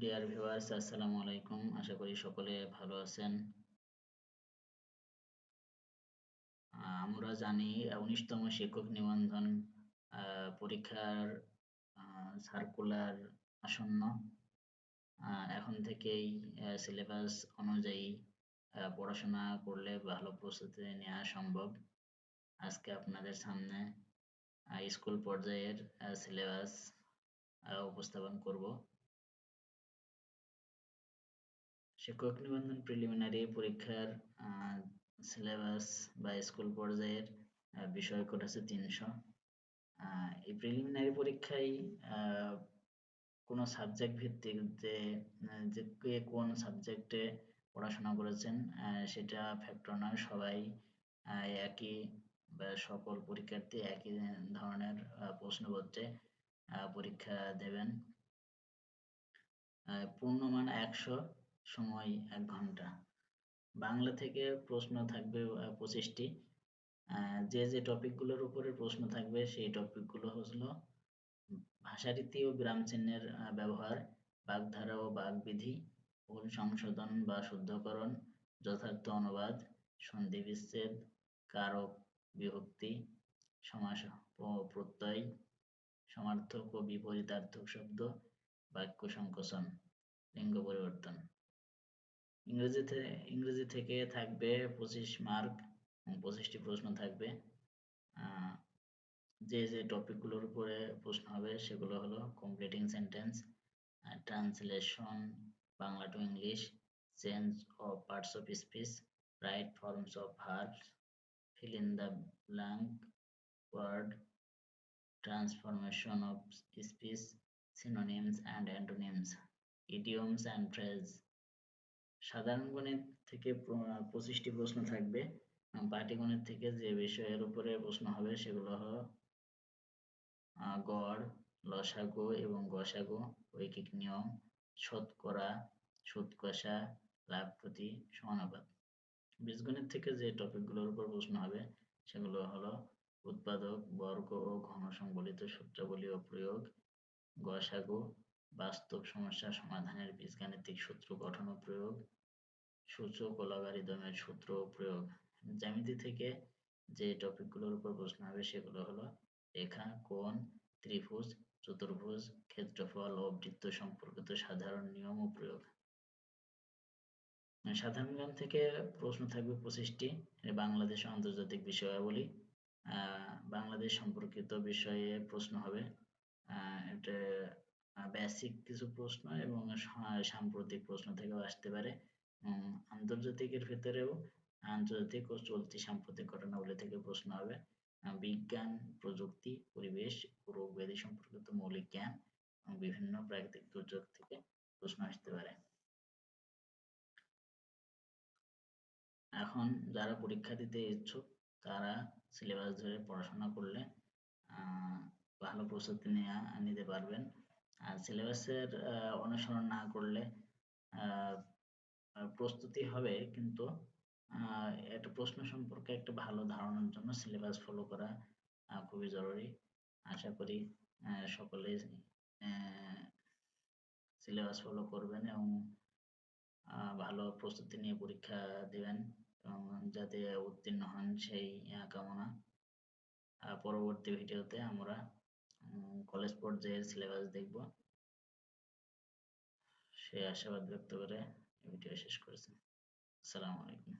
Dear viewers, আসসালামু আলাইকুম। আশা করি সকলে ভালো আছেন। আমরা জানি ১৯তম শিক্ষক নিবন্ধন পরীক্ষার সার্কুলার আসন্ন। এখন থেকেই সিলেবাস অনুযায়ী পড়াশোনা করলে ভালো প্রস্তুতি নেওয়া সম্ভব। আজকে আপনাদের সামনে স্কুল পর্যায়ের সিলেবাস উপস্থাপন করব। শিক্ষক নিবন্ধন প্রিলিমিনারি পরীক্ষার সিলেবাস বা স্কুল পর্যায়ের বিষয়কোড আছে ৩০০। এই প্রিলিমিনারি পরীক্ষায় কোনো সাবজেক্ট ভিত্তিক যে কে কোন সাবজেক্টে পড়াশোনা করেছেন সেটা ফ্যাক্টর নয়। সবাই একই বা সকল পরীক্ষার্থী একই ধরনের প্রশ্নপত্রে পরীক্ষা দেবেন। পূর্ণমান ১০০, সময় ১ ঘন্টা। বাংলা থেকে প্রশ্ন থাকবে ২৫টি। যে টপিকগুলোর উপরে প্রশ্ন থাকবে সেই টপিকগুলো হলো ভাষারীতি ও বিরাম চিহ্নের ব্যবহার, বাগধারা ও বাগবিধি, ভুল সংশোধন বা শুদ্ধকরণ, যথার্থ অনুবাদ, সন্ধি বিচ্ছেদ, কারক বিভক্তি, সমাস ও প্রত্যয়, সমার্থক ও বিপরীতার্থক শব্দ, বাক্য সংকোচন, লিঙ্গ পরিবর্তন। ইংরেজি থেকে থাকবে 25 মার্ক এবং 25টি প্রশ্ন থাকবে। যে টপিকগুলোর উপরে প্রশ্ন হবে সেগুলো হলো completing sentence, translation Bangla to English, change of parts of speech, right forms of verbs, fill in the blank word, transformation of speech, synonyms and antonyms, idioms and phrase। সাধারণ গণিত থেকে 25টি প্রশ্ন থাকবে। পাটিগণিত থেকে যে বিষয়ের উপরে প্রশ্ন হবে সেগুলো হলো গড়, লসাগু এবং গসাগু, ঐকিক নিয়ম, শতকরা, সুদ কষা, লাভ ক্ষতি, সমানুপাত। বীজগণিত থেকে যে টপিকগুলোর উপর প্রশ্ন হবে সেগুলো হলো উৎপাদক, বর্গ ও ঘন সংবলিত সূত্রাবলী ও প্রয়োগ, গসাগু, বাস্তব সমস্যা সমাধানের বীজগাণিতিক সূত্র গঠন ও প্রয়োগ, সূচক ও লগারিদমের সূত্র ও প্রয়োগ। জ্যামিতি থেকে যে টপিকগুলোর উপর প্রশ্ন হবে সেগুলো হলো রেখা, কোণ, ত্রিভুজ, চতুর্ভুজ, ক্ষেত্রফল ও বৃত্ত সম্পর্কিত সাধারণ নিয়ম ও প্রয়োগ। সাধারণ জ্ঞান থেকে প্রশ্ন থাকবে 25টি। বাংলাদেশ ও আন্তর্জাতিক বিষয়াবলী, বাংলাদেশ সম্পর্কিত বিষয়ে প্রশ্ন হবে। এটা বেসিক কিছু প্রশ্ন এবং সাম্প্রতিক প্রশ্ন থেকেও আসতে পারে। আন্তর্জাতিকের ভেতরেও আন্তর্জাতিক ও চলতি সাম্প্রতিক ঘটনাবলী থেকে প্রশ্ন হবে। বিজ্ঞান, প্রযুক্তি, পরিবেশ ও রোগ ব্যাধি সম্পর্কিত মৌলিক জ্ঞান এবং বিভিন্ন প্রাকৃতিক দুর্যোগ থেকে প্রশ্ন আসতে পারে। এখন যারা পরীক্ষা দিতে ইচ্ছুক তারা সিলেবাস ধরে পড়াশোনা করলে ভালো প্রস্তুতি নিতে পারবেন। আর সিলেবাসের অনুসরণ না করলে প্রস্তুতি হবে, কিন্তু একটা প্রশ্ন সম্পর্কে একটা ভালো ধারণার জন্য সিলেবাস ফলো করা খুবই জরুরি। আশা করি সকলে সিলেবাস ফলো করবেন এবং ভালো প্রস্তুতি নিয়ে পরীক্ষা দেবেন এবং যাতে উত্তীর্ণ হন সেই কামনা। পরবর্তী ভিডিওতে আমরা কলেজ পর্যায়ের সিলেবাস দেখব, সেই আশাবাদ ব্যক্ত করে ভিডিও শেষ করেছি। আসসালামু আলাইকুম।